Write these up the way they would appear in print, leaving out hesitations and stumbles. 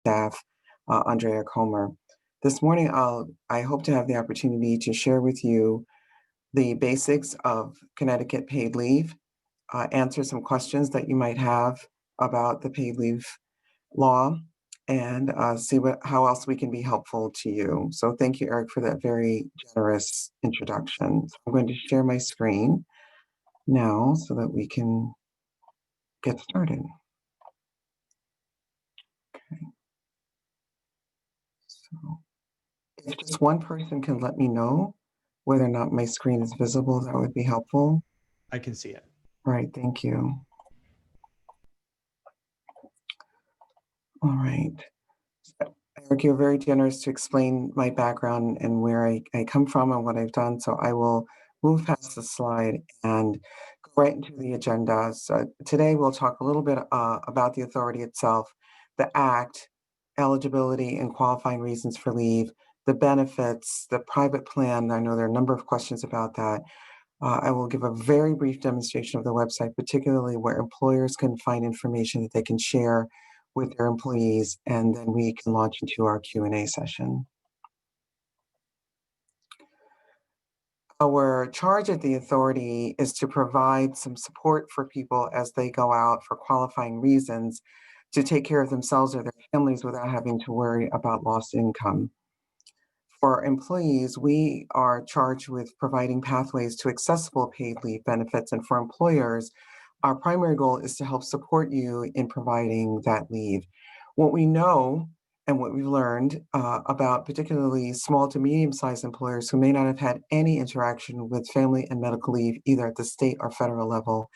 staff, Andrea Comer. This morning, I hope to have the opportunity to share with you the basics of Connecticut paid leave, answer some questions that you might have about the paid leave law, and see how else we can be helpful to you. So thank you, Eric, for that very generous introduction. So I'm going to share my screen now so that we can get started. Okay. So if just one person can let me know whether or not my screen is visible, that would be helpful. I can see it. All right, thank you. All right. Eric, you're very generous to explain my background and where I come from and what I've done. So I will move past the slide and go right into the agenda. So today we'll talk a little bit about the authority itself, the act, eligibility and qualifying reasons for leave, the benefits, the private plan. I know there are a number of questions about that. I will give a very brief demonstration of the website, particularly where employers can find information that they can share with their employees, and then we can launch into our Q&A session. Our charge at the authority is to provide some support for people as they go out for qualifying reasons to take care of themselves or their families without having to worry about lost income. For employees, we are charged with providing pathways to accessible paid leave benefits, and for employers, our primary goal is to help support you in providing that leave. What we know and what we've learned about particularly small to medium-sized employers who may not have had any interaction with family and medical leave, either at the state or federal level,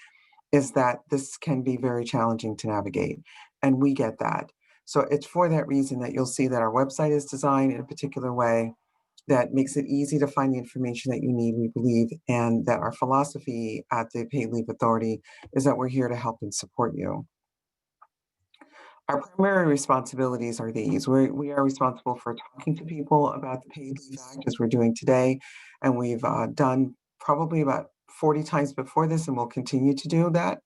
is that this can be very challenging to navigate. And we get that. So it's for that reason that you'll see that our website is designed in a particular way that makes it easy to find the information that you need, we believe, and that our philosophy at the Paid Leave Authority is that we're here to help and support you. Our primary responsibilities are these. We are responsible for talking to people about the Paid Leave Act, as we're doing today, and we've done probably about 40 times before this, and we'll continue to do that,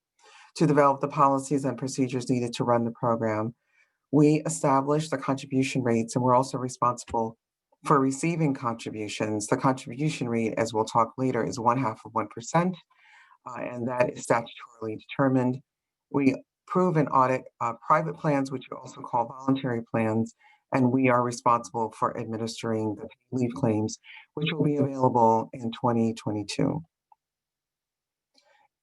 to develop the policies and procedures needed to run the program. We establish the contribution rates, and we're also responsible for receiving contributions. The contribution rate, as we'll talk later, is 0.5%, and that is statutorily determined. We approve and audit private plans, which we also call voluntary plans, and we are responsible for administering the leave claims, which will be available in 2022.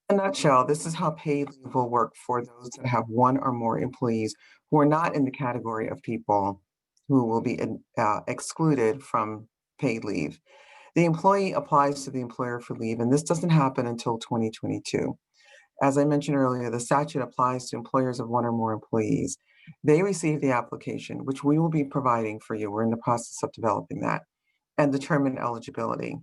In a nutshell, this is how paid leave will work for those that have one or more employees who are not in the category of people who will be excluded from paid leave. The employee applies to the employer for leave, and this doesn't happen until 2022. As I mentioned earlier, the statute applies to employers of one or more employees. They receive the application, which we will be providing for you. We're in the process of developing that, and determine eligibility.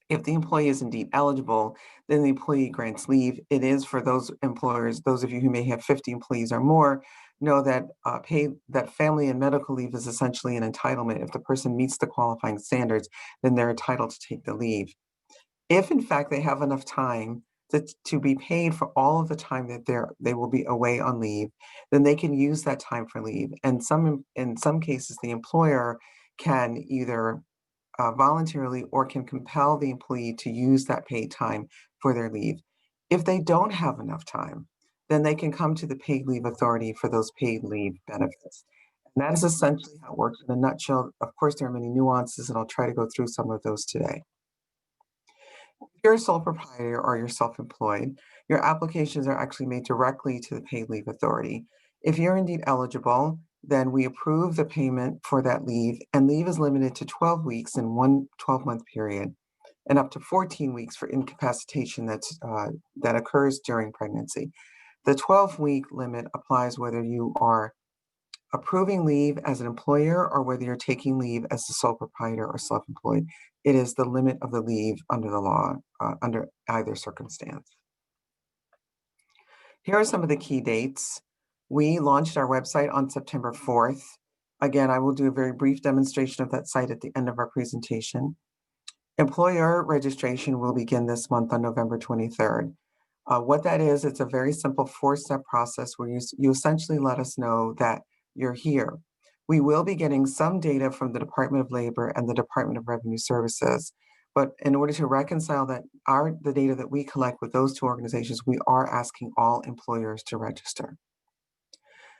If the employee is indeed eligible, then the employee grants leave. It is for those employers, those of you who may have 50 employees or more, know that that family and medical leave is essentially an entitlement. If the person meets the qualifying standards, then they're entitled to take the leave. If in fact they have enough time to be paid for all of the time that they will be away on leave, then they can use that time for leave. And in some cases, the employer can either voluntarily or can compel the employee to use that paid time for their leave. If they don't have enough time, then they can come to the Paid Leave Authority for those paid leave benefits. And that is essentially how it works in a nutshell. Of course, there are many nuances, and I'll try to go through some of those today. If you're a sole proprietor or you're self-employed, your applications are actually made directly to the Paid Leave Authority. If you're indeed eligible, then we approve the payment for that leave, and leave is limited to 12 weeks in one 12-month period, and up to 14 weeks for incapacitation that occurs during pregnancy. The 12-week limit applies whether you are approving leave as an employer or whether you're taking leave as a sole proprietor or self-employed. It is the limit of the leave under the law, under either circumstance. Here are some of the key dates. We launched our website on September 4th. Again, I will do a very brief demonstration of that site at the end of our presentation. Employer registration will begin this month on November 23rd. What that is, it's a very simple 4-step process where you essentially let us know that you're here. We will be getting some data from the Department of Labor and the Department of Revenue Services. But in order to reconcile the data that we collect with those two organizations, we are asking all employers to register.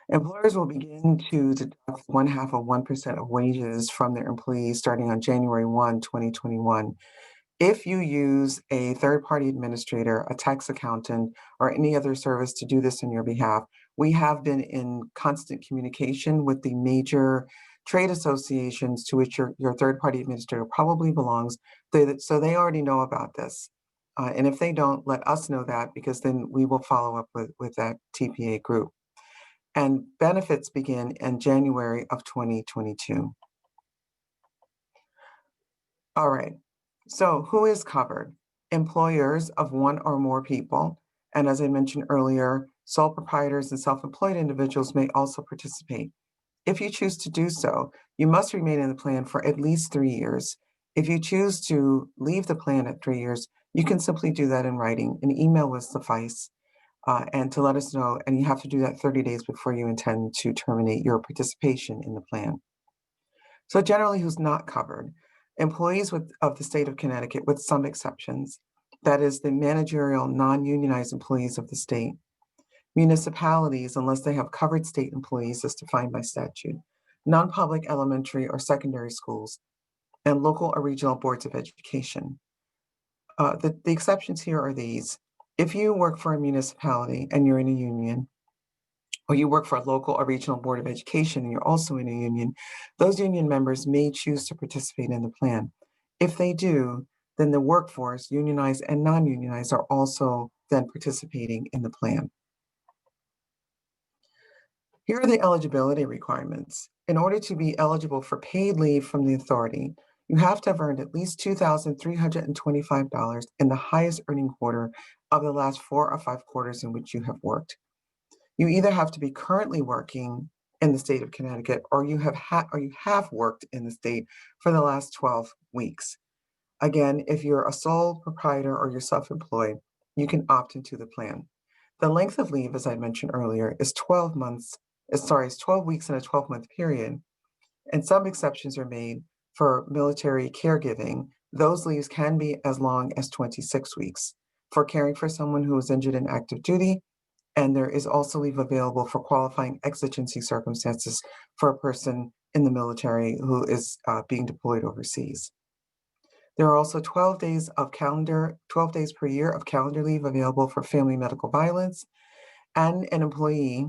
Employers will begin to deduct 1/2 of 1% of wages from their employees starting on January 1, 2021. If you use a third-party administrator, a tax accountant, or any other service to do this on your behalf, we have been in constant communication with the major trade associations to which your third-party administrator probably belongs, so they already know about this. And if they don't, let us know that, because then we will follow up with that TPA group. And benefits begin in January of 2022. All right, so who is covered? Employers of one or more people, and as I mentioned earlier, sole proprietors and self-employed individuals may also participate. If you choose to do so, you must remain in the plan for at least 3 years. If you choose to leave the plan at 3 years, you can simply do that in writing. An email will suffice, and to let us know, and you have to do that 30 days before you intend to terminate your participation in the plan. So generally, who's not covered? Employees of the state of Connecticut, with some exceptions. That is, the managerial, non-unionized employees of the state. Municipalities, unless they have covered state employees as defined by statute. Non-public elementary or secondary schools, and local or regional boards of education. The exceptions here are these. If you work for a municipality and you're in a union, or you work for a local or regional board of education and you're also in a union, those union members may choose to participate in the plan. If they do, then the workforce, unionized and non-unionized, are also then participating in the plan. Here are the eligibility requirements. In order to be eligible for paid leave from the authority, you have to have earned at least $2,325 in the highest earning quarter of the last 4 or 5 quarters in which you have worked. You either have to be currently working in the state of Connecticut, or you have worked in the state for the last 12 weeks. Again, if you're a sole proprietor or you're self-employed, you can opt into the plan. The length of leave, as I mentioned earlier, is 12 weeks in a 12-month period, and some exceptions are made for military caregiving. Those leaves can be as long as 26 weeks. For caring for someone who is injured in active duty, and there is also leave available for qualifying exigency circumstances for a person in the military who is being deployed overseas. There are also 12 days per year of calendar leave available for family medical violence, and an employee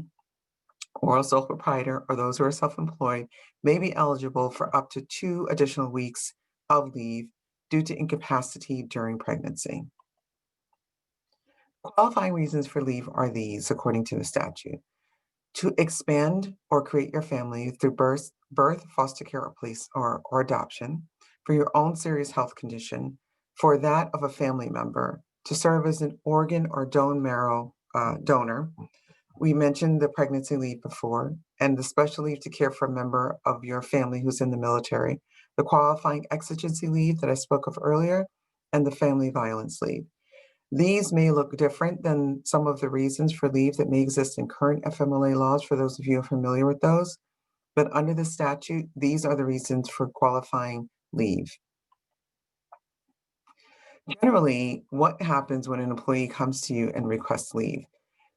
or a sole proprietor or those who are self-employed may be eligible for up to 2 additional weeks of leave due to incapacity during pregnancy. Qualifying reasons for leave are these, according to the statute: to expand or create your family through birth, foster care, or adoption, for your own serious health condition, for that of a family member, to serve as an organ or bone marrow donor. We mentioned the pregnancy leave before, and the special leave to care for a member of your family who's in the military, the qualifying exigency leave that I spoke of earlier, and the family violence leave. These may look different than some of the reasons for leave that may exist in current FMLA laws, for those of you who are familiar with those, but under the statute, these are the reasons for qualifying leave. Generally, what happens when an employee comes to you and requests leave?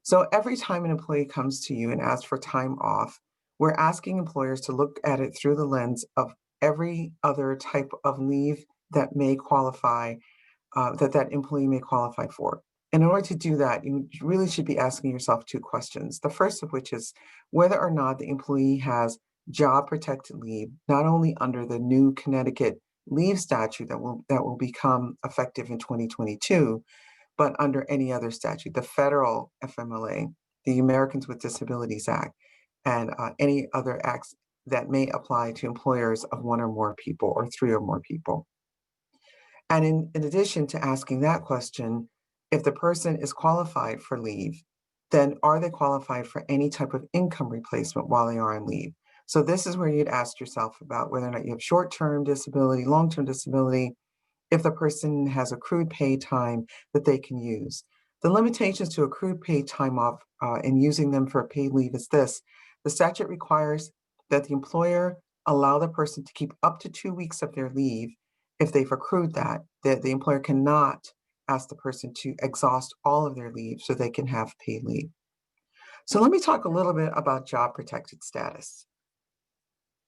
So every time an employee comes to you and asks for time off, we're asking employers to look at it through the lens of every other type of leave that may qualify, that employee may qualify for. In order to do that, you really should be asking yourself 2 questions. The first of which is whether or not the employee has job protected leave, not only under the new Connecticut leave statute that will become effective in 2022, but under any other statute, the federal FMLA, the Americans with Disabilities Act, and any other acts that may apply to employers of 1 or more people or 3 or more people. And in addition to asking that question, if the person is qualified for leave, then are they qualified for any type of income replacement while they are on leave? So this is where you'd ask yourself about whether or not you have short-term disability, long-term disability, if the person has accrued paid time that they can use. The limitations to accrued paid time off and using them for paid leave is this: The statute requires that the employer allow the person to keep up to 2 weeks of their leave if they've accrued that the employer cannot ask the person to exhaust all of their leave so they can have paid leave. So let me talk a little bit about job protected status.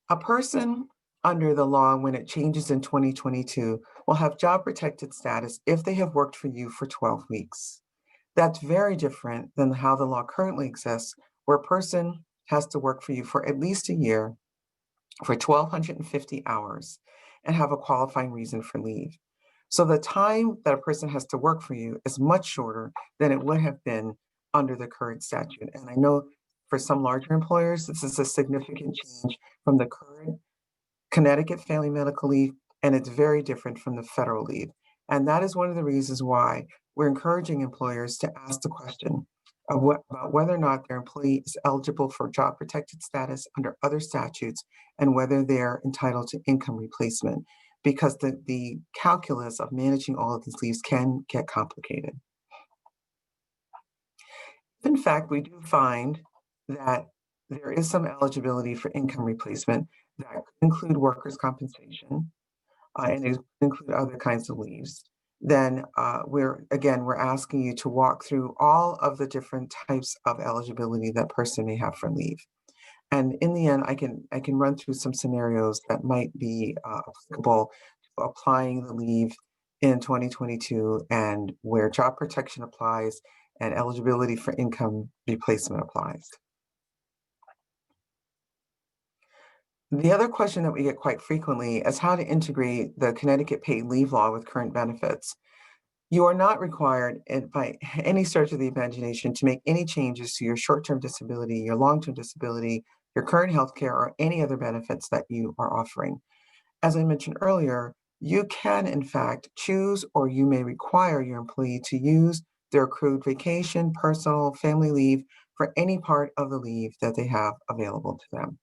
A person under the law, when it changes in 2022, will have job protected status if they have worked for you for 12 weeks. That's very different than how the law currently exists, where a person has to work for you for at least a year for 1,250 hours and have a qualifying reason for leave. So the time that a person has to work for you is much shorter than it would have been under the current statute. And I know for some larger employers, this is a significant change from the current Connecticut Family Medical Leave, and it's very different from the federal leave. And that is one of the reasons why we're encouraging employers to ask the question of about whether or not their employee is eligible for job protected status under other statutes and whether they're entitled to income replacement, because the calculus of managing all of these leaves can get complicated. In fact, we do find that there is some eligibility for income replacement that could include workers' compensation, and it include other kinds of leaves. Then we're asking you to walk through all of the different types of eligibility that person may have for leave. And in the end, I can run through some scenarios that might be applicable to applying the leave in 2022 and where job protection applies and eligibility for income replacement applies. The other question that we get quite frequently is how to integrate the Connecticut paid leave law with current benefits. You are not required by any stretch of the imagination to make any changes to your short-term disability, your long-term disability, your current health care, or any other benefits that you are offering. As I mentioned earlier, you can, in fact, choose or you may require your employee to use their accrued vacation, personal, family leave for any part of the leave that they have available to them.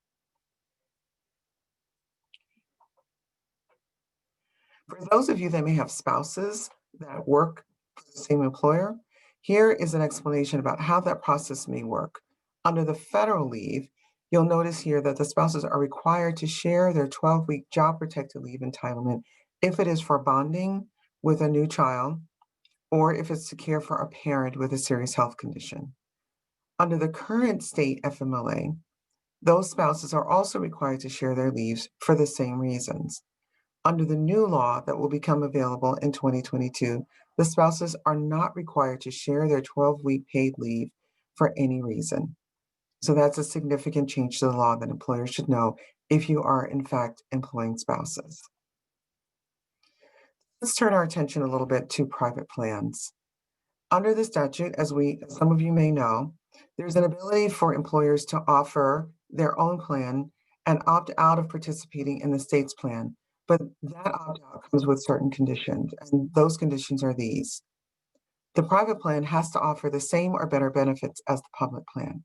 For those of you that may have spouses that work for the same employer, here is an explanation about how that process may work. Under the federal leave, you'll notice here that the spouses are required to share their 12-week job protected leave entitlement if it is for bonding with a new child or if it's to care for a parent with a serious health condition. Under the current state FMLA, those spouses are also required to share their leaves for the same reasons. Under the new law that will become available in 2022, the spouses are not required to share their 12-week paid leave for any reason. So that's a significant change to the law that employers should know if you are, in fact, employing spouses. Let's turn our attention a little bit to private plans. Under the statute, as some of you may know, there's an ability for employers to offer their own plan and opt out of participating in the state's plan. But that opt out comes with certain conditions, and those conditions are these. The private plan has to offer the same or better benefits as the public plan,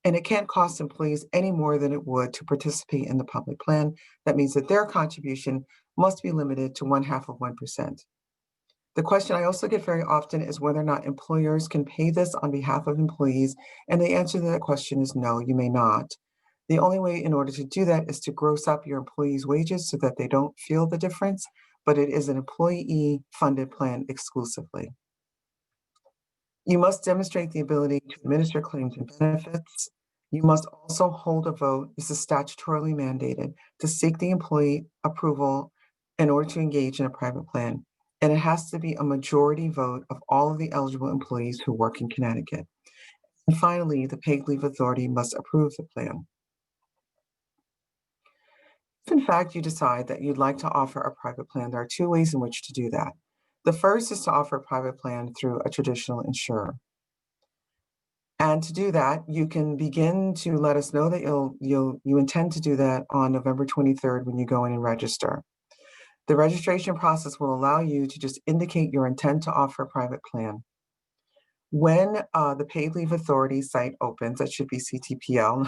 and it can't cost employees any more than it would to participate in the public plan. That means that their contribution must be limited to 0.5%. The question I also get very often is whether or not employers can pay this on behalf of employees, and the answer to that question is no, you may not. The only way in order to do that is to gross up your employees' wages so that they don't feel the difference, but it is an employee-funded plan exclusively. You must demonstrate the ability to administer claims and benefits. You must also hold a vote, this is statutorily mandated, to seek the employee approval in order to engage in a private plan. And it has to be a majority vote of all of the eligible employees who work in Connecticut. And finally, the paid leave authority must approve the plan. If in fact you decide that you'd like to offer a private plan, there are two ways in which to do that. The first is to offer a private plan through a traditional insurer. And to do that, you can begin to let us know that you intend to do that on November 23rd when you go in and register. The registration process will allow you to just indicate your intent to offer a private plan. When the Paid Leave Authority site opens, that should be CTPL,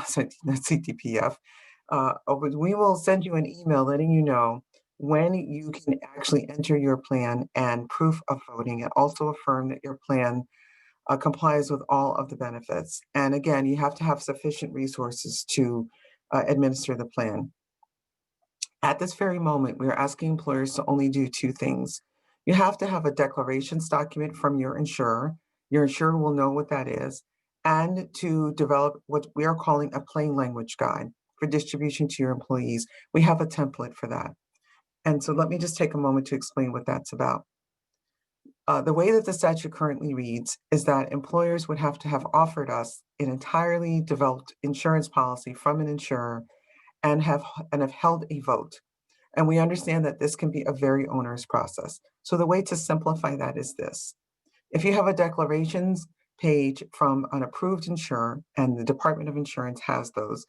not CTPF, we will send you an email letting you know when you can actually enter your plan and proof of voting, and also affirm that your plan complies with all of the benefits. And again, you have to have sufficient resources to administer the plan. At this very moment, we are asking employers to only do two things. You have to have a declarations document from your insurer. Your insurer will know what that is, and to develop what we are calling a plain language guide for distribution to your employees. We have a template for that. And so let me just take a moment to explain what that's about. The way that the statute currently reads is that employers would have to have offered us an entirely developed insurance policy from an insurer and have held a vote. And we understand that this can be a very onerous process. So the way to simplify that is this. If you have a declarations page from an approved insurer, and the Department of Insurance has those,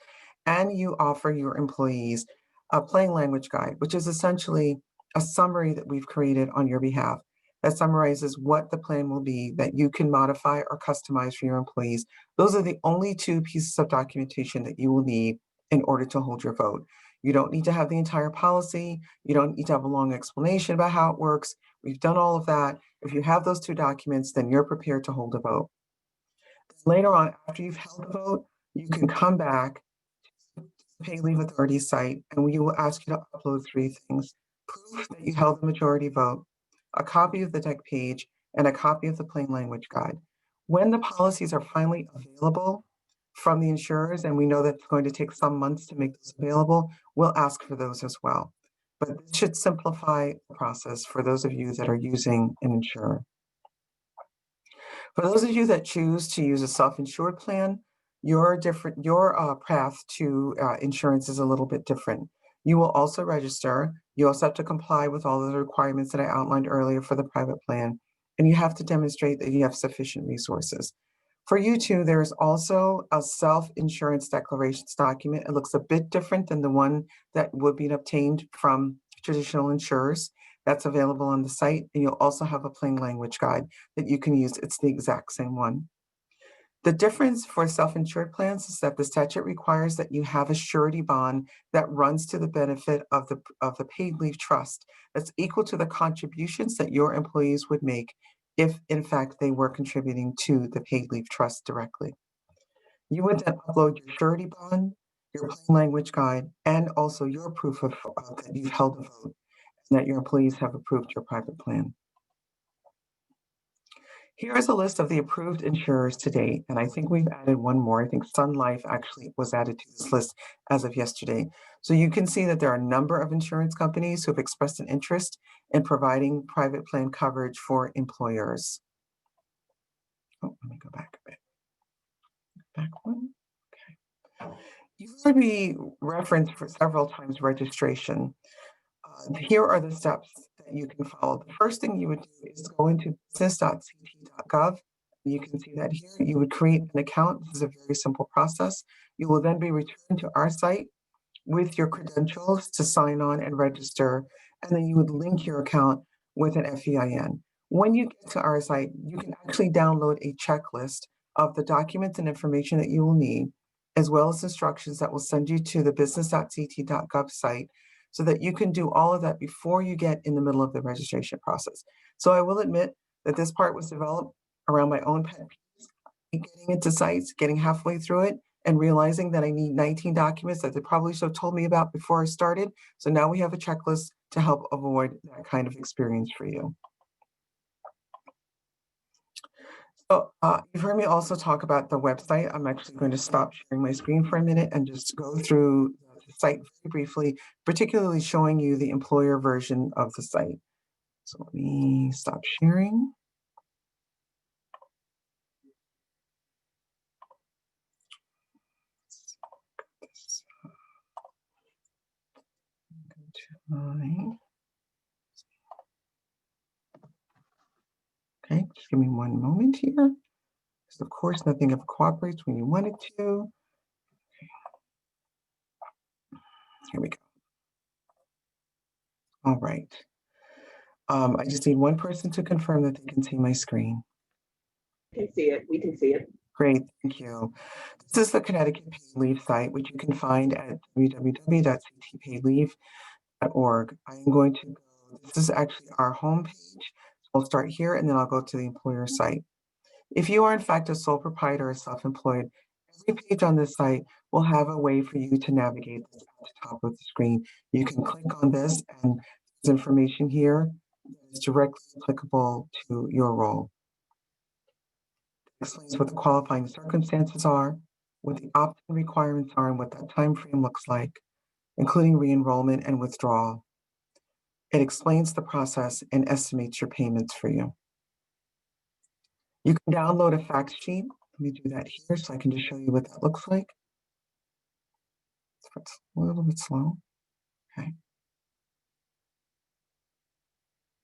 and you offer your employees a plain language guide, which is essentially a summary that we've created on your behalf that summarizes what the plan will be that you can modify or customize for your employees. Those are the only two pieces of documentation that you will need in order to hold your vote. You don't need to have the entire policy. You don't need to have a long explanation about how it works. We've done all of that. If you have those two documents, then you're prepared to hold a vote. Later on, after you've held a vote, you can come back to the Pay Leave Authority site, and we will ask you to upload three things: proof that you held the majority vote, a copy of the deck page, and a copy of the plain language guide. When the policies are finally available from the insurers, and we know that it's going to take some months to make those available, we'll ask for those as well. But this should simplify the process for those of you that are using an insurer. For those of you that choose to use a self-insured plan, your path to insurance is a little bit different. You will also register. You also have to comply with all of the requirements that I outlined earlier for the private plan, and you have to demonstrate that you have sufficient resources. For you two, there's also a self-insurance declarations document. It looks a bit different than the one that would be obtained from traditional insurers. That's available on the site, and you'll also have a plain language guide that you can use. It's the exact same one. The difference for self-insured plans is that the statute requires that you have a surety bond that runs to the benefit of the paid leave trust that's equal to the contributions that your employees would make if, in fact, they were contributing to the paid leave trust directly. You would then upload your surety bond, your plain language guide, and also your proof of that you've held a vote and that your employees have approved your private plan. Here is a list of the approved insurers to date, and I think we've added one more. I think Sun Life actually was added to this list as of yesterday. So you can see that there are a number of insurance companies who have expressed an interest in providing private plan coverage for employers. Oh, let me go back a bit. Back one. Okay. You've heard me reference for several times registration. Here are the steps that you can follow. The first thing you would do is go into business.ct.gov. You can see that here. You would create an account. This is a very simple process. You will then be returned to our site with your credentials to sign on and register, and then you would link your account with an FEIN. When you get to our site, you can actually download a checklist of the documents and information that you will need, as well as instructions that will send you to the business.ct.gov site so that you can do all of that before you get in the middle of the registration process. So I will admit that this part was developed around my own pet peeves, getting into sites, getting halfway through it, and realizing that I need 19 documents that they probably should have told me about before I started. So now we have a checklist to help avoid that kind of experience for you. So you've heard me also talk about the website. I'm actually going to stop sharing my screen for a minute and just go through the site very briefly, particularly showing you the employer version of the site. So let me stop sharing. Okay, just give me one moment here. Because of course, nothing ever cooperates when you want it to. Okay. Here we go. All right. I just need one person to confirm that they can see my screen. We can see it. We can see it. Great, thank you. This is the Connecticut Paid Leave site, which you can find at www.ctpaidleave.org. I am going to go, this is actually our home page. So I'll start here and then I'll go to the employer site. If you are in fact a sole proprietor or self-employed, every page on this site will have a way for you to navigate this at the top of the screen. You can click on this and there's information here that is directly applicable to your role. It explains what the qualifying circumstances are, what the opt-in requirements are, and what that time frame looks like, including re-enrollment and withdrawal. It explains the process and estimates your payments for you. You can download a fact sheet. Let me do that here so I can just show you what that looks like. It's a little bit slow. Okay.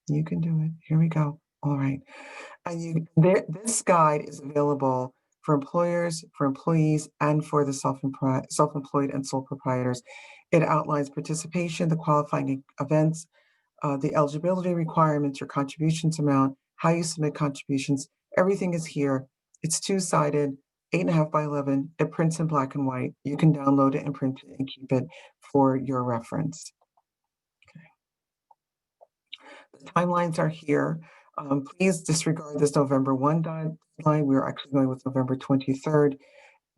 You can do it. Here we go. All right. And this guide is available for employers, for employees, and for the self-employed and sole proprietors. It outlines participation, the qualifying events, the eligibility requirements, your contributions amount, how you submit contributions. Everything is here. It's two-sided, 8.5 by 11. It prints in black and white. You can download it and print it and keep it for your reference. The timelines are here. Please disregard this November 1 deadline. We're actually going with November 23rd.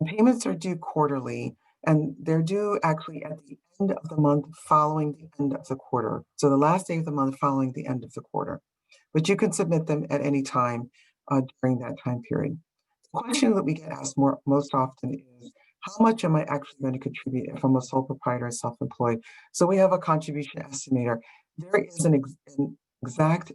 Payments are due quarterly, and they're due actually at the end of the month following the end of the quarter. So the last day of the month following the end of the quarter. But you can submit them at any time during that time period. The question that we get asked most often is, how much am I actually going to contribute if I'm a sole proprietor or self-employed? So we have a contribution estimator. There is an exact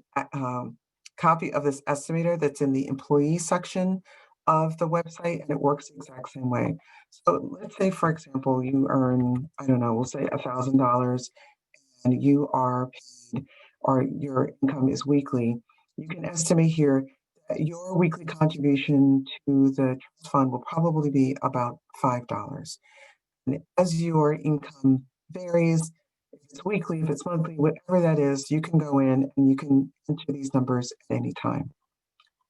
copy of this estimator that's in the employee section of the website, and it works the exact same way. So let's say, for example, you earn, I don't know, we'll say $1,000 and you are paid, or your income is weekly. You can estimate here that your weekly contribution to the trust fund will probably be about $5. And as your income varies, if it's weekly, if it's monthly, whatever that is, you can go in and you can enter these numbers at any time.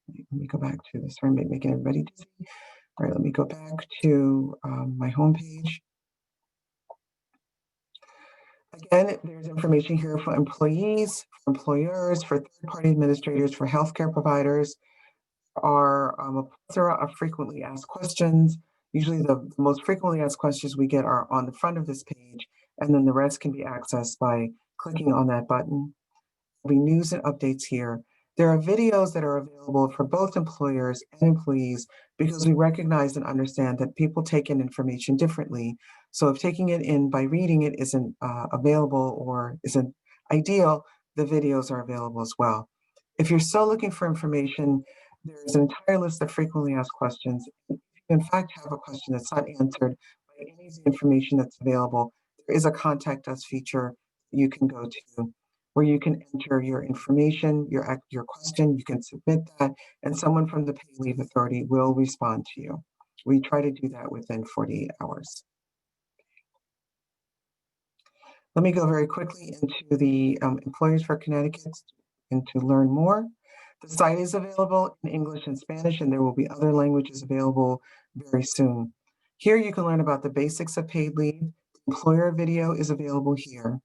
Let me go back to this. Sorry, making everybody dizzy. All right, let me go back to my homepage. Again, there's information here for employees, for employers, for third-party administrators, for healthcare providers. Are a plethora of frequently asked questions. Usually the most frequently asked questions we get are on the front of this page, and then the rest can be accessed by clicking on that button. There'll be news and updates here. There are videos that are available for both employers and employees because we recognize and understand that people take in information differently. So if taking it in by reading it isn't available or isn't ideal, the videos are available as well. If you're still looking for information, there's an entire list of frequently asked questions. If you in fact have a question that's not answered by any of the information that's available, there is a contact us feature you can go to where you can enter your information, your question, you can submit that, and someone from the Pay Leave Authority will respond to you. We try to do that within 48 hours. Let me go very quickly into the Employers for Connecticut and to learn more. The site is available in English and Spanish, and there will be other languages available very soon. Here you can learn about the basics of paid leave. The employer video is available here.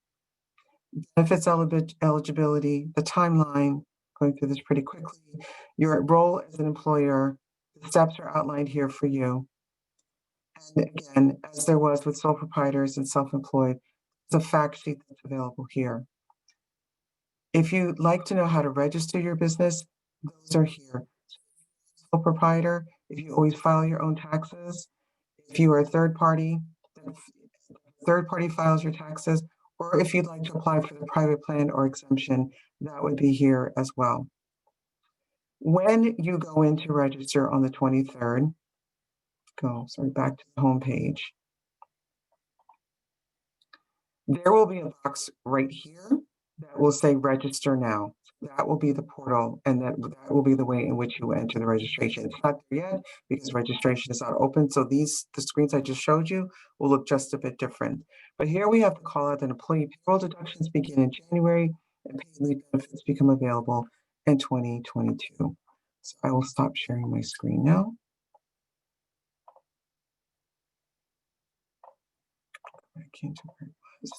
Benefits eligibility, the timeline, going through this pretty quickly, your role as an employer, the steps are outlined here for you. And again, as there was with sole proprietors and self-employed, there's a fact sheet that's available here. If you'd like to know how to register your business, those are here. Sole proprietor, if you always file your own taxes, if you are a third party files your taxes, or if you'd like to apply for the private plan or exemption, that would be here as well. When you go in to register on the 23rd, back to the home page, there will be a box right here that will say register now. That will be the portal, and that will be the way in which you enter the registration. It's not there yet because registration is not open. So the screens I just showed you will look just a bit different. But here we have to call out that employee payroll deductions begin in January and paid leave benefits become available in 2022. So I will stop sharing my screen now. I can't do where it was.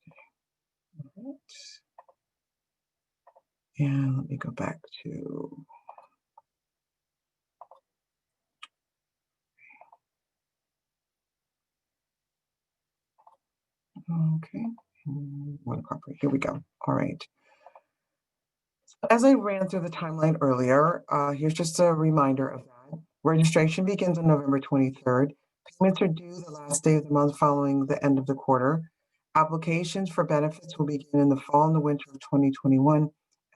Okay. All right. And let me go back to Okay. One property. Here we go. All right. As I ran through the timeline earlier, here's just a reminder of that. Registration begins on November 23rd. Payments are due the last day of the month following the end of the quarter. Applications for benefits will begin in the fall and the winter of 2021.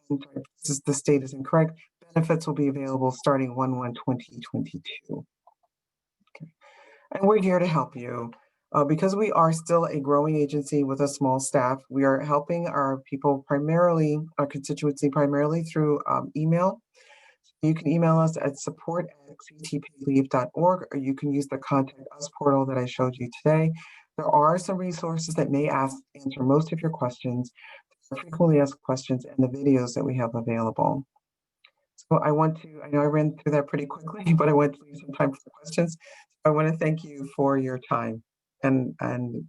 And sorry, the state is incorrect. Benefits will be available starting 1/1/2022. Okay. And we're here to help you. Because we are still a growing agency with a small staff, we are helping our people primarily, our constituency primarily through email. You can email us at support@ctpleave.org, or you can use the Contact Us portal that I showed you today. There are some resources that may answer most of your questions, frequently asked questions, and the videos that we have available. So I know I ran through that pretty quickly, but I want to leave some time for questions. I want to thank you for your time and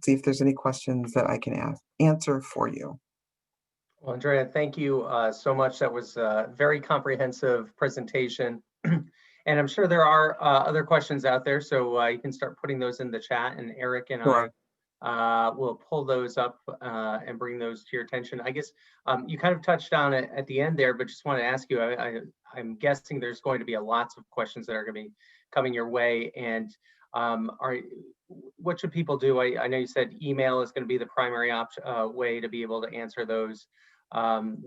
see if there's any questions that I can answer for you. Well, Andrea, thank you so much. That was a very comprehensive presentation. And I'm sure there are other questions out there, so you can start putting those in the chat, and Eric and Sure. I will pull those up and bring those to your attention. I guess you kind of touched on it at the end there, but just want to ask you, I'm guessing there's going to be lots of questions that are going to be coming your way. And what should people do? I know you said email is going to be the primary way to be able to answer those. Do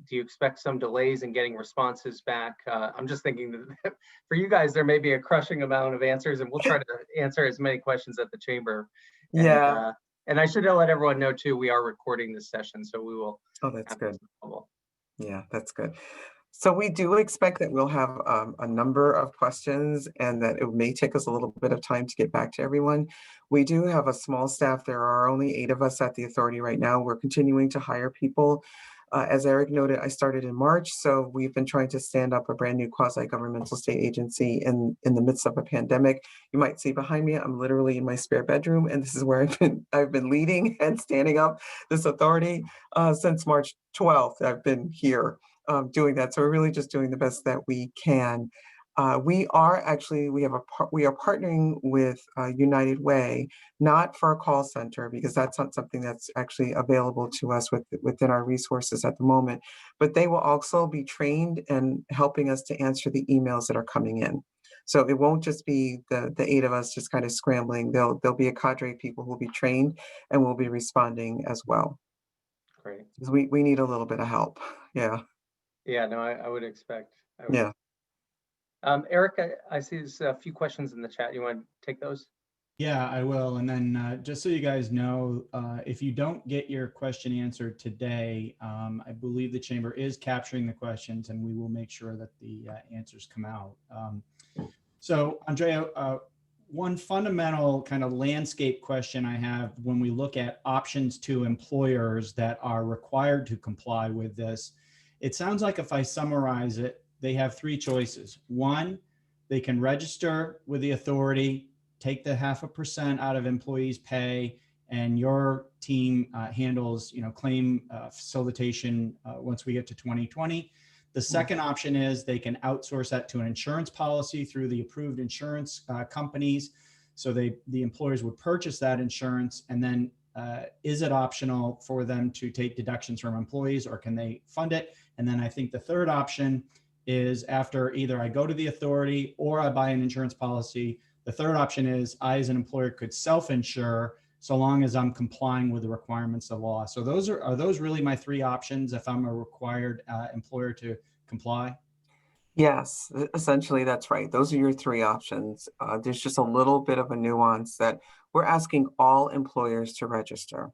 you expect some delays in getting responses back? I'm just thinking that for you guys, there may be a crushing amount of answers, and we'll try to answer as many questions at the chamber. Yeah. And I should let everyone know too, we are recording this session, so we will. Oh, that's good. Available. Yeah, that's good. So we do expect that we'll have a number of questions and that it may take us a little bit of time to get back to everyone. We do have a small staff. There are only 8 of us at the authority right now. We're continuing to hire people. As Eric noted, I started in March, so we've been trying to stand up a brand new quasi-governmental state agency in the midst of a pandemic. You might see behind me, I'm literally in my spare bedroom, and this is where I've been leading and standing up this authority since March 12th. I've been here doing that. So we're really just doing the best that we can. We are partnering with United Way, not for a call center, because that's not something that's actually available to us within our resources at the moment, but they will also be trained and helping us to answer the emails that are coming in. So it won't just be the 8 of us just kind of scrambling. There'll be a cadre of people who will be trained and will be responding as well. Great. Because we need a little bit of help. Yeah. Yeah, no, I would expect. Yeah. Eric, I see there's a few questions in the chat. You want to take those? Yeah, I will. And then just so you guys know, if you don't get your question answered today, I believe the chamber is capturing the questions and we will make sure that the answers come out. So Andrea, one fundamental kind of landscape question I have when we look at options to employers that are required to comply with this, it sounds like if I summarize it, they have 3 choices. 1, they can register with the authority, take the 0.5% out of employees' pay, and your team handles, claim facilitation once we get to 2020. The second option is they can outsource that to an insurance policy through the approved insurance companies. So the employers would purchase that insurance, and then is it optional for them to take deductions from employees, or can they fund it? And then I think the third option is after either I go to the authority or I buy an insurance policy, the third option is I as an employer could self-insure so long as I'm complying with the requirements of law. So are those really my 3 options if I'm a required employer to comply? Yes, essentially that's right. Those are your 3 options. There's just a little bit of a nuance that we're asking all employers to register.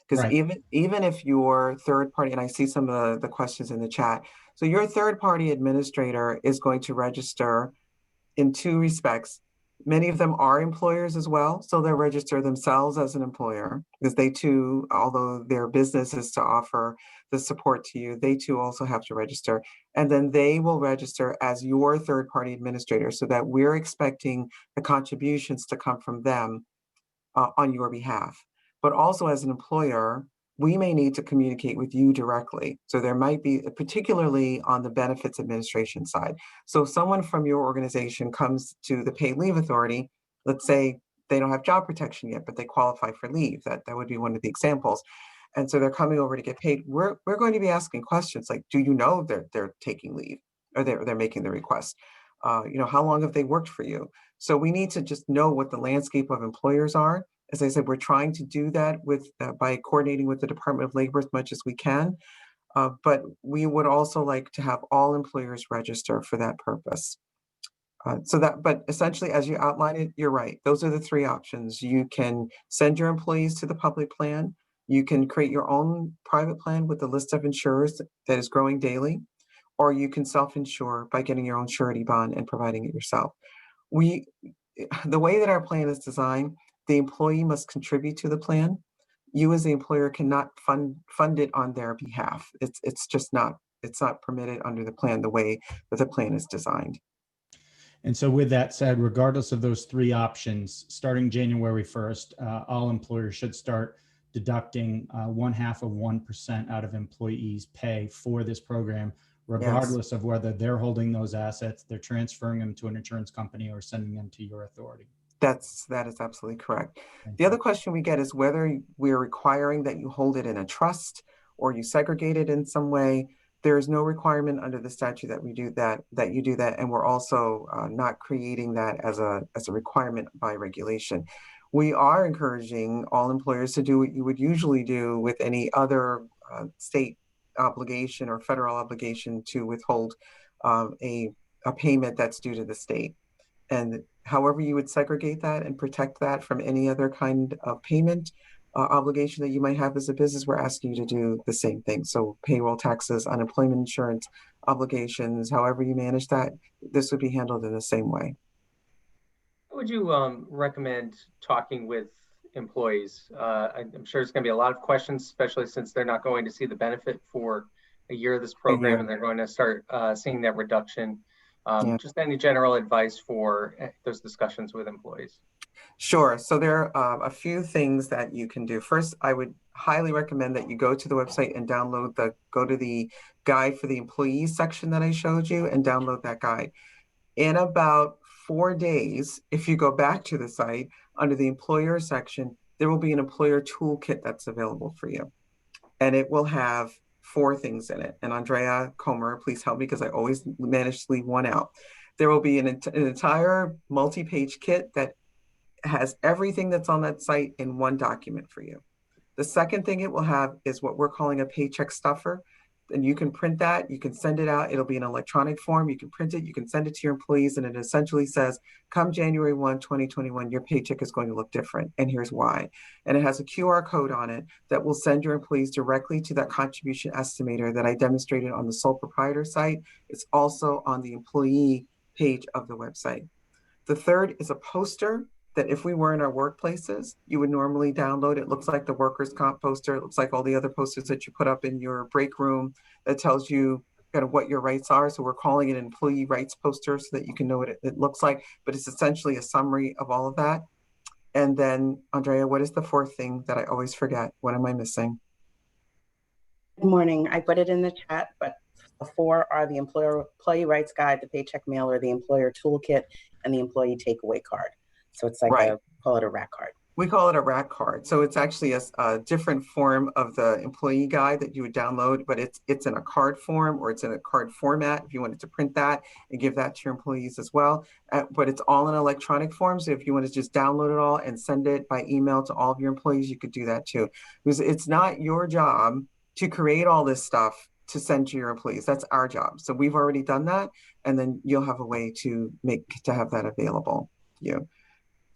Because Right. even if your third party, and I see some of the questions in the chat, so your third party administrator is going to register in 2 respects. Many of them are employers as well, so they'll register themselves as an employer because they too, although their business is to offer the support to you, they too also have to register. And then they will register as your third party administrator so that we're expecting the contributions to come from them on your behalf. But also as an employer, we may need to communicate with you directly. So there might be, particularly on the benefits administration side. So if someone from your organization comes to the paid leave authority, let's say they don't have job protection yet, but they qualify for leave. That would be one of the examples. And so they're coming over to get paid. We're going to be asking questions like, do you know they're taking leave, or they're making the request? How long have they worked for you? So we need to just know what the landscape of employers are. As I said, we're trying to do that by coordinating with the Department of Labor as much as we can. But we would also like to have all employers register for that purpose. But essentially, as you outline it, you're right. Those are the three options. You can send your employees to the public plan. You can create your own private plan with a list of insurers that is growing daily, or you can self-insure by getting your own surety bond and providing it yourself. The way that our plan is designed, the employee must contribute to the plan. You as the employer cannot fund it on their behalf. It's just not, it's not permitted under the plan the way that the plan is designed. And so with that said, regardless of those three options, starting January 1st, all employers should start deducting 0.5% out of employees' pay for this program, regardless of whether they're holding those assets, they're transferring them to an insurance company, or sending them to your authority. That is absolutely correct. The other question we get is whether we're requiring that you hold it in a trust or you segregate it in some way. There is no requirement under the statute that we do that you do that, and we're also not creating that as a requirement by regulation. We are encouraging all employers to do what you would usually do with any other state obligation or federal obligation to withhold a payment that's due to the state. And however you would segregate that and protect that from any other kind of payment obligation that you might have as a business, we're asking you to do the same thing. So payroll taxes, unemployment insurance obligations, however you manage that, this would be handled in the same way. How would you recommend talking with employees? I'm sure it's going to be a lot of questions, especially since they're not going to see the benefit for a year of this program, and they're going to start seeing that reduction. Just any general advice for those discussions with employees? Sure. So there are a few things that you can do. First, I would highly recommend that you go to the website and go to the guide for the employees section that I showed you and download that guide. In about 4 days, if you go back to the site under the employer section, there will be an employer toolkit that's available for you. And it will have 4 things in it. And Andrea Comer, please help me because I always manage to leave one out. There will be an entire multi-page kit that has everything that's on that site in one document for you. The second thing it will have is what we're calling a paycheck stuffer. And you can print that, you can send it out. It'll be an electronic form. You can print it, you can send it to your employees, and it essentially says, come January 1, 2021, your paycheck is going to look different, and here's why. And it has a QR code on it that will send your employees directly to that contribution estimator that I demonstrated on the sole proprietor site. It's also on the employee page of the website. The third is a poster that if we were in our workplaces, you would normally download. It looks like the workers' comp poster. It looks like all the other posters that you put up in your break room that tells you kind of what your rights are. So we're calling it an employee rights poster so that you can know what it looks like, but it's essentially a summary of all of that. And then, Andrea, what is the fourth thing that I always forget? What am I missing? Good morning. I put it in the chat, but the 4 are the employee rights guide, the paycheck mailer, the employer toolkit, and the employee takeaway card. So it's like call it a rack card. We call it a rack card. So it's actually a different form of the employee guide that you would download, but it's in a card form, or it's in a card format if you wanted to print that and give that to your employees as well. But it's all in electronic form. So if you want to just download it all and send it by email to all of your employees, you could do that too. Because it's not your job to create all this stuff to send to your employees. That's our job. So we've already done that. And then you'll have a way to have that available to you.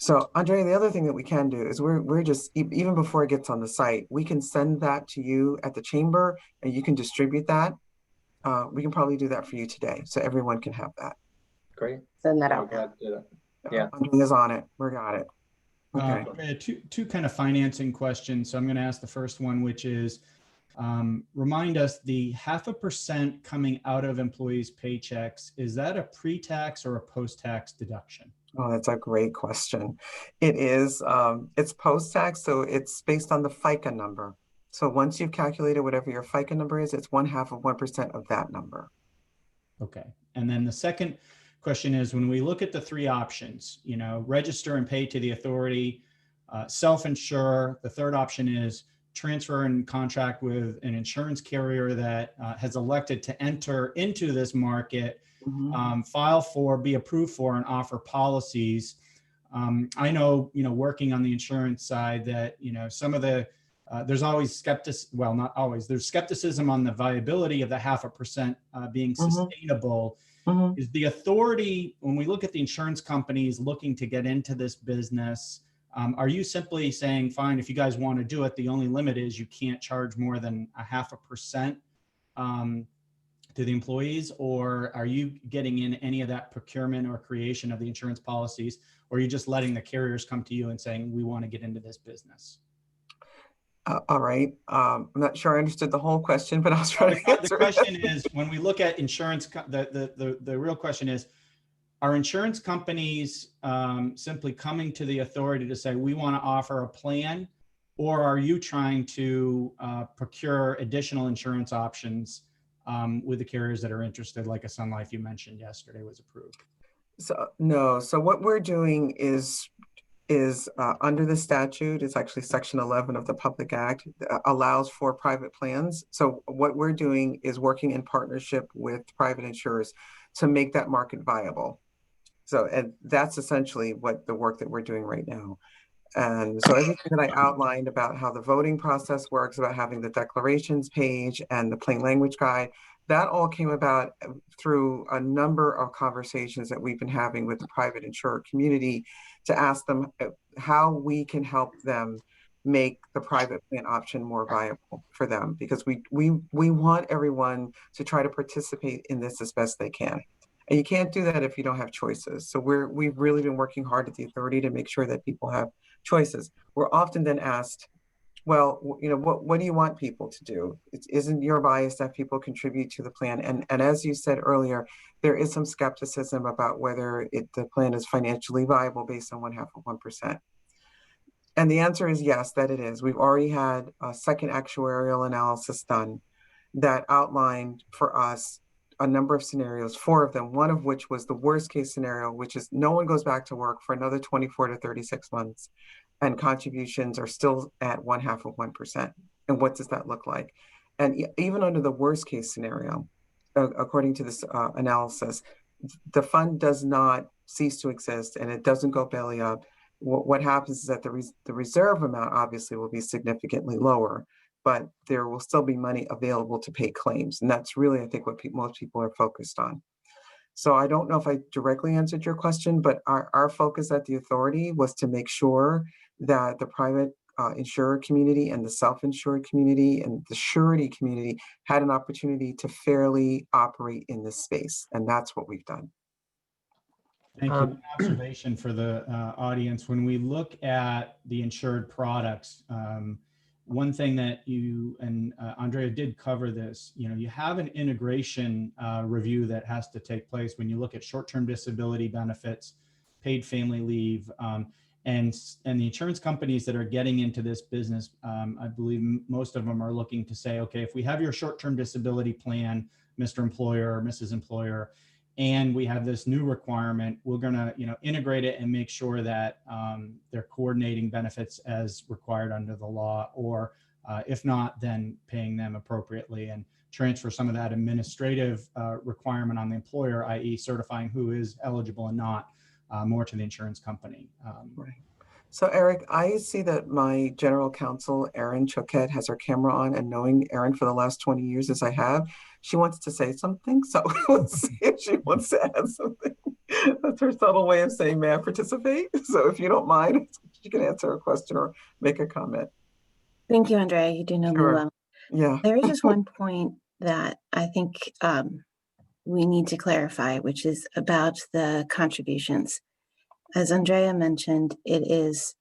So Andrea, the other thing that we can do is we're just, even before it gets on the site, we can send that to you at the chamber and you can distribute that. We can probably do that for you today. So everyone can have that. Great. Send that out. Yeah. Andrea's on it. We got it. Okay. Two kind of financing questions. So I'm going to ask the first one, which is, remind us, the 0.5% coming out of employees' paychecks, is that a pre-tax or a post-tax deduction? Oh, that's a great question. It is, it's post-tax, so it's based on the FICA number. So once you've calculated whatever your FICA number is, it's 0.5% of that number. Okay. And then the second question is, when we look at the three options, register and pay to the authority, self-insure. The third option is transfer and contract with an insurance carrier that has elected to enter into this market, file for, be approved for, and offer policies. I know, working on the insurance side that, some of the, there's always well, not always, there's skepticism on the viability of the 0.5% being sustainable. Is the authority, when we look at the insurance companies looking to get into this business, are you simply saying, fine, if you guys want to do it, the only limit is you can't charge more than 0.5% to the employees? Or are you getting in any of that procurement or creation of the insurance policies? Or are you just letting the carriers come to you and saying, we want to get into this business? All right. I'm not sure I understood the whole question, but I'll try to answer. The question is, when we look at insurance, the real question is, are insurance companies simply coming to the authority to say, we want to offer a plan, or are you trying to procure additional insurance options with the carriers that are interested, like a Sun Life you mentioned yesterday was approved? So no. So what we're doing is under the statute, it's actually Section 11 of the Public Act, allows for private plans. So what we're doing is working in partnership with private insurers to make that market viable. So, and that's essentially what the work that we're doing right now. And so everything that I outlined about how the voting process works, about having the declarations page and the plain language guide, that all came about through a number of conversations that we've been having with the private insurer community to ask them how we can help them make the private plan option more viable for them, because we want everyone to try to participate in this as best they can. And you can't do that if you don't have choices. So we've really been working hard at the authority to make sure that people have choices. We're often then asked, well, what do you want people to do? Isn't your bias that people contribute to the plan? And as you said earlier, there is some skepticism about whether the plan is financially viable based on 0.5%. And the answer is yes, that it is. We've already had a second actuarial analysis done that outlined for us a number of scenarios, 4 of them, one of which was the worst case scenario, which is no one goes back to work for another 24 to 36 months and contributions are still at 0.5%. And what does that look like? And even under the worst case scenario, according to this analysis, the fund does not cease to exist and it doesn't go belly up. What happens is that the reserve amount obviously will be significantly lower, but there will still be money available to pay claims. And that's really, I think, what most people are focused on. So I don't know if I directly answered your question, but our focus at the authority was to make sure that the private insurer community and the self-insured community and the surety community had an opportunity to fairly operate in this space. And that's what we've done. Thank you. An observation for the audience. When we look at the insured products, one thing that you and Andrea did cover this, you have an integration review that has to take place when you look at short-term disability benefits, paid family leave, and the insurance companies that are getting into this business. I believe most of them are looking to say, okay, if we have your short-term disability plan, Mr. Employer or Mrs. Employer, and we have this new requirement, we're going to integrate it and make sure that they're coordinating benefits as required under the law, or if not, then paying them appropriately and transfer some of that administrative requirement on the employer, i.e. certifying who is eligible and not, more to the insurance company. Right. So Eric, I see that my general counsel, Erin Choquette, has her camera on, and knowing Erin for the last 20 years as I have, she wants to say something. So let's see if she wants to add something. That's her subtle way of saying, may I participate? So if you don't mind, she can answer a question or make a comment. Thank you, Andrea. You do know me well. Yeah. There is just one point that I think we need to clarify, which is about the contributions. As Andrea mentioned, it is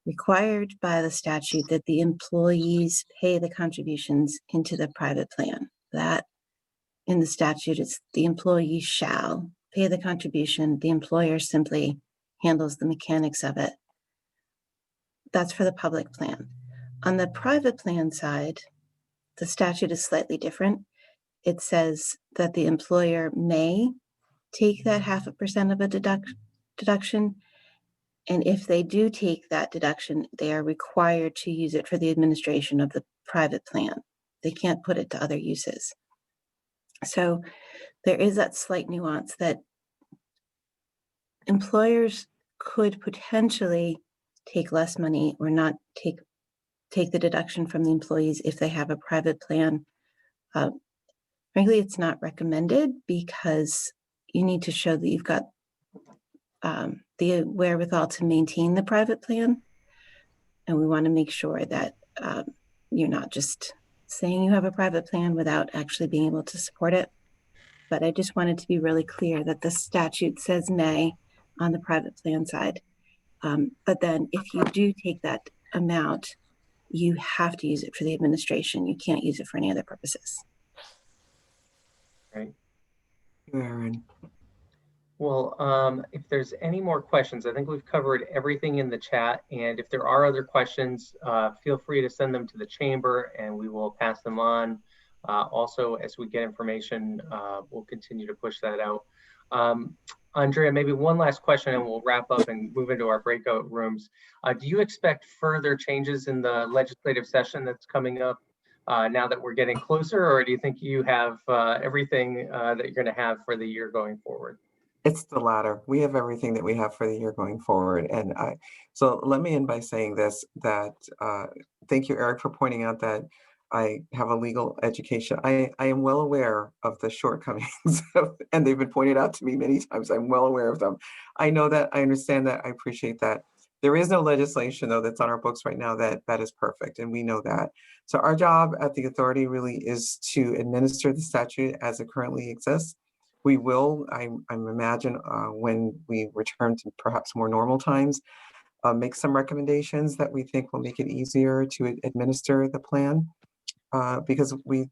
required by the statute that the employees pay the contributions into the private plan. That in the statute, it's the employee shall pay the contribution. The employer simply handles the mechanics of it. That's for the public plan. On the private plan side, the statute is slightly different. It says that the employer may take that 0.5% of a deduction. And if they do take that deduction, they are required to use it for the administration of the private plan. They can't put it to other uses. So there is that slight nuance that employers could potentially take less money or not take the deduction from the employees if they have a private plan. Frankly, it's not recommended because you need to show that you've got the wherewithal to maintain the private plan. And we want to make sure that you're not just saying you have a private plan without actually being able to support it. But I just wanted to be really clear that the statute says may on the private plan side. But then if you do take that amount, you have to use it for the administration. You can't use it for any other purposes. Right. Aaron. Well, if there's any more questions, I think we've covered everything in the chat. And if there are other questions, feel free to send them to the chamber and we will pass them on. Also, as we get information, we'll continue to push that out. Andrea, maybe one last question and we'll wrap up and move into our breakout rooms. Do you expect further changes in the legislative session that's coming up now that we're getting closer, or do you think you have everything that you're going to have for the year going forward? It's the latter. We have everything that we have for the year going forward. And so let me end by saying this, that thank you, Eric, for pointing out that I have a legal education. I am well aware of the shortcomings, and they've been pointed out to me many times. I'm well aware of them. I know that, I understand that, I appreciate that. There is no legislation, though, that's on our books right now that is perfect, and we know that. So our job at the authority really is to administer the statute as it currently exists. We will, I imagine, when we return to perhaps more normal times, make some recommendations that we think will make it easier to administer the plan. Because we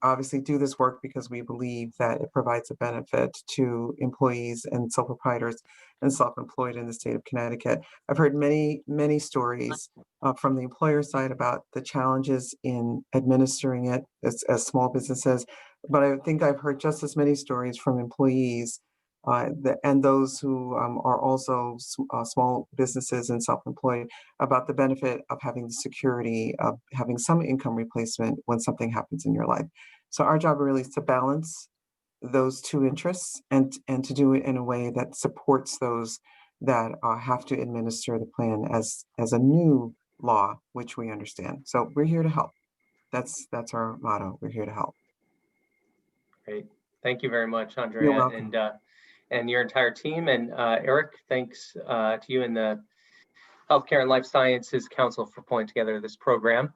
obviously do this work because we believe that it provides a benefit to employees and sole proprietors and self-employed in the state of Connecticut. I've heard many, many stories from the employer side about the challenges in administering it as small businesses, but I think I've heard just as many stories from employees and those who are also small businesses and self-employed about the benefit of having the security of having some income replacement when something happens in your life. So our job really is to balance those two interests and to do it in a way that supports those that have to administer the plan as a new law, which we understand. So we're here to help. That's our motto. We're here to help. Great. Thank you very much, Andrea. You're welcome. And your entire team. And Eric, thanks to you and the Healthcare and Life Sciences Council for pulling together this program.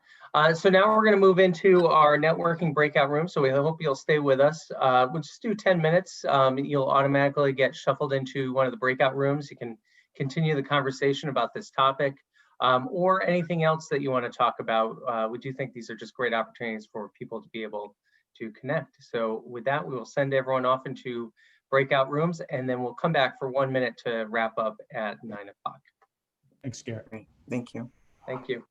So now we're going to move into our networking breakout room. So we hope you'll stay with us. We'll just do 10 minutes. You'll automatically get shuffled into one of the breakout rooms. You can continue the conversation about this topic or anything else that you want to talk about. We do think these are just great opportunities for people to be able to connect. So with that, we will send everyone off into breakout rooms, and then we'll come back for 1 minute to wrap up at 9 o'clock. Thanks, Garrett. Great. Thank you. Thank you.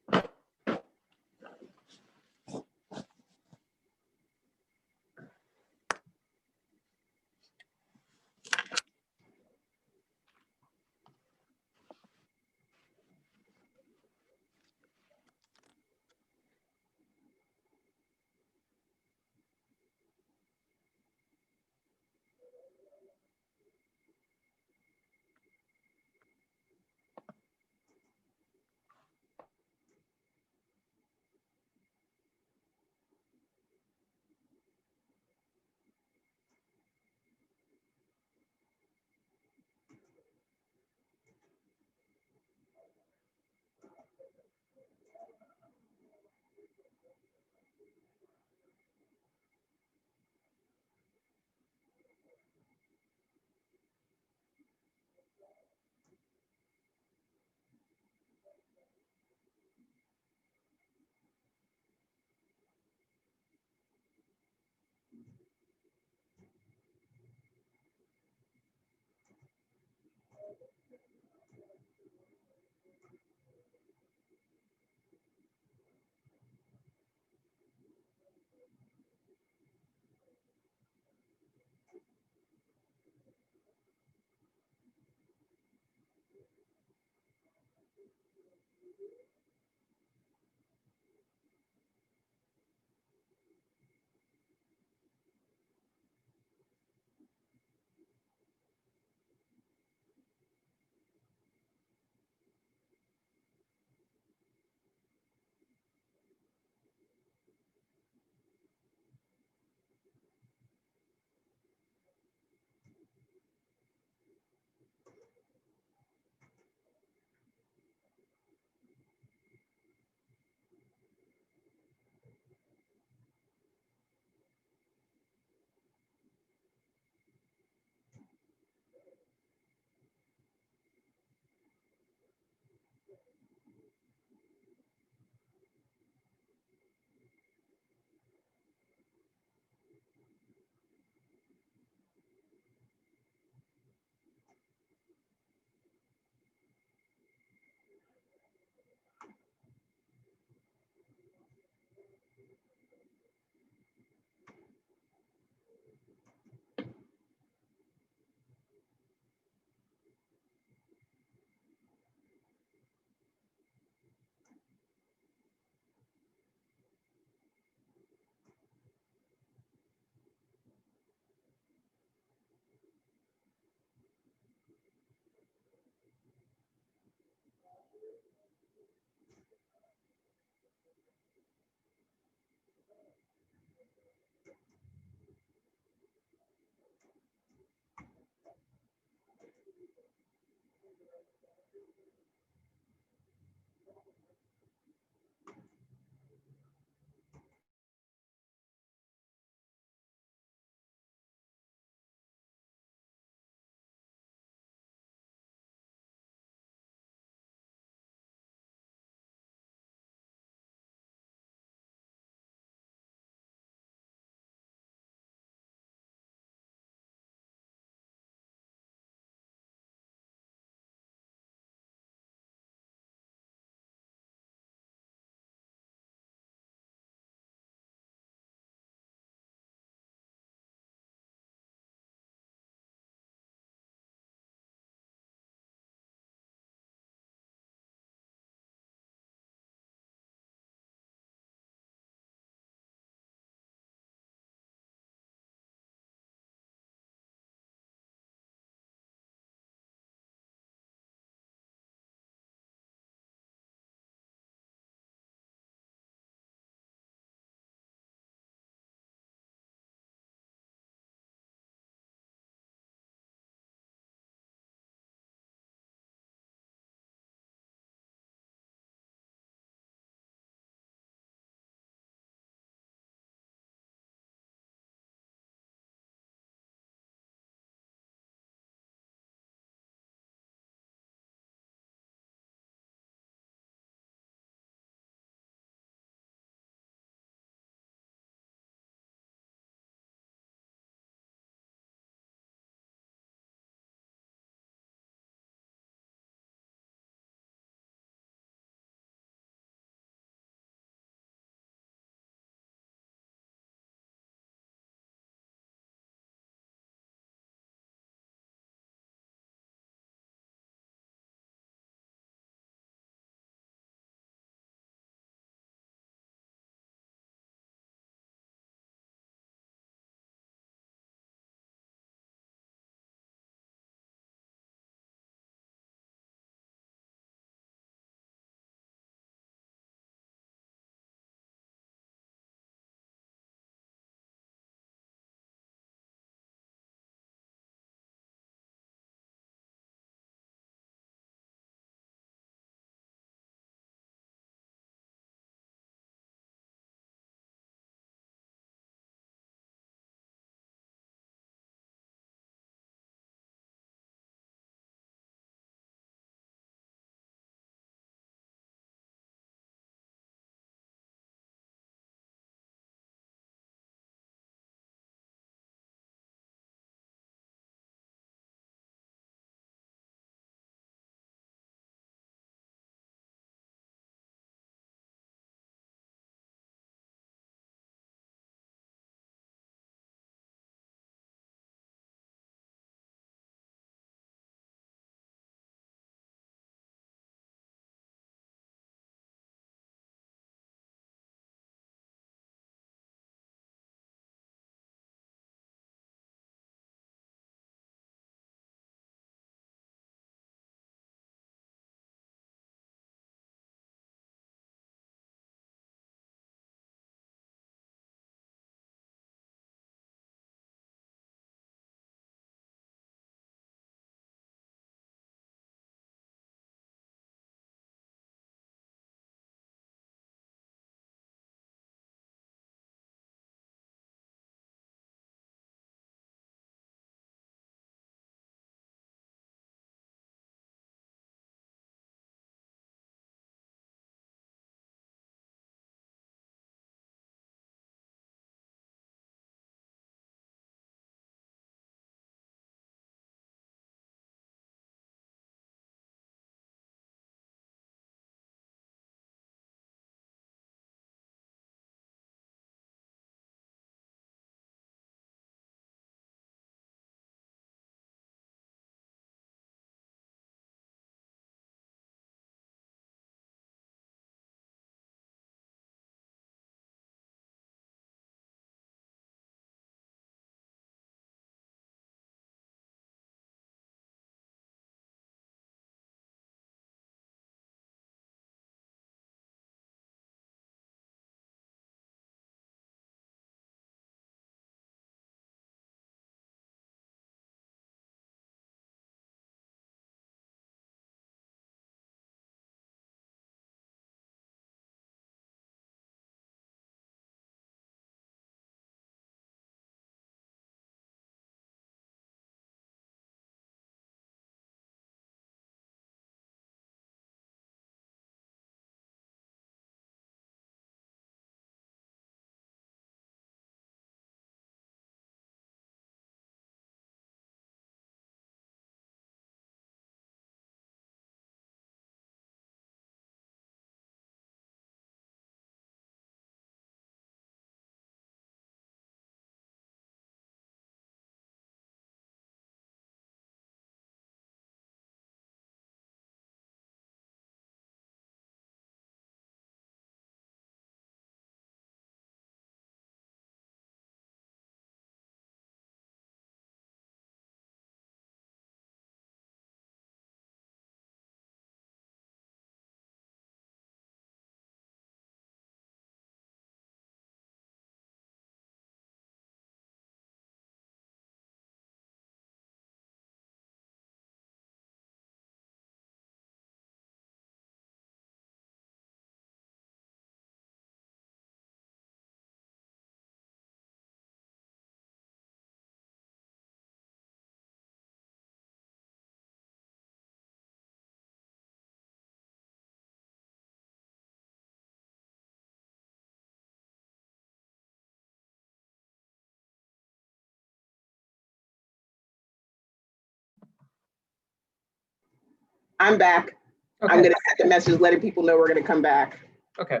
I'm back. I'm Okay, gonna send a message letting people know we're gonna come back. okay.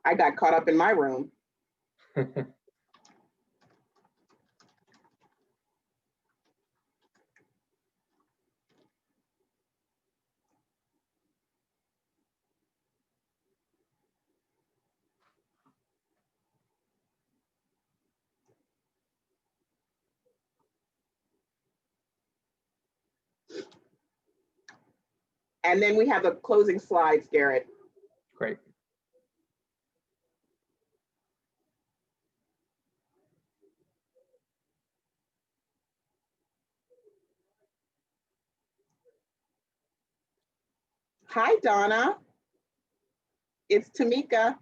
I got caught up in my room. And then we have the closing slides, Garrett. Great. Hi, Donna. It's Tamika.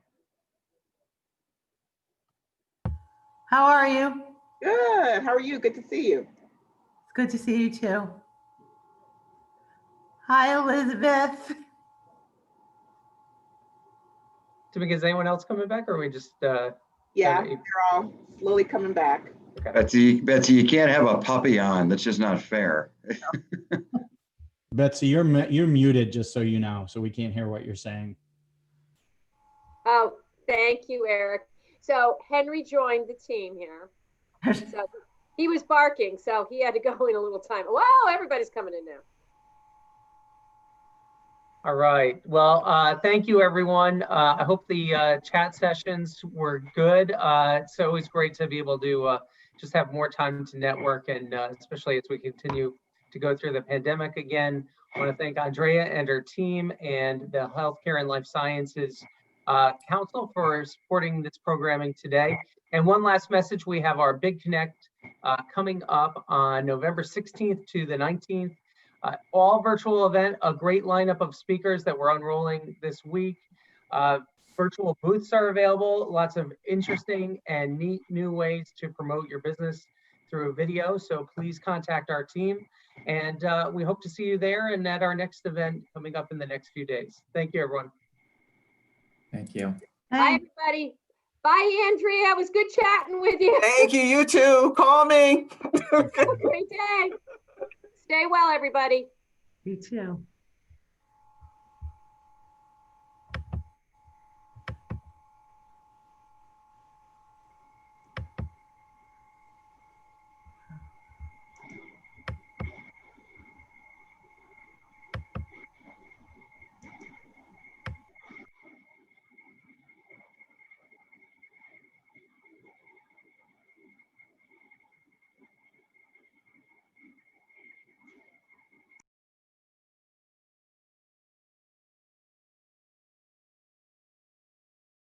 How are you? Good. How are you? Good to see you. It's good to see you too. Hi, Elizabeth. Tamika, is anyone else coming back, or are we just? Yeah, Okay. they're all slowly coming back. Betsy, you can't have a puppy on. That's just not fair. Betsy, you're muted, just so you know, so we can't hear what you're saying. Oh, thank you, Eric. So Henry joined the team here. So he was barking, so he had to go in a little time. Wow, everybody's coming in now. All right. Well, thank you, everyone. I hope the chat sessions were good. It's always great to be able to just have more time to network, and especially as we continue to go through the pandemic again. I want to thank Andrea and her team and the Healthcare and Life Sciences Council for supporting this programming today. And one last message, we have our Big Connect coming up on November 16th to the 19th. All virtual event, a great lineup of speakers that we're unrolling this week. Virtual booths are available, lots of interesting and neat new ways to promote your business through video. So please contact our team, and we hope to see you there and at our next event coming up in the next few days. Thank you, everyone. Thank you. Bye, everybody. Bye, Andrea. It was good chatting with you. Thank you, you too. Call me. Have a great day. Stay well, everybody. You too.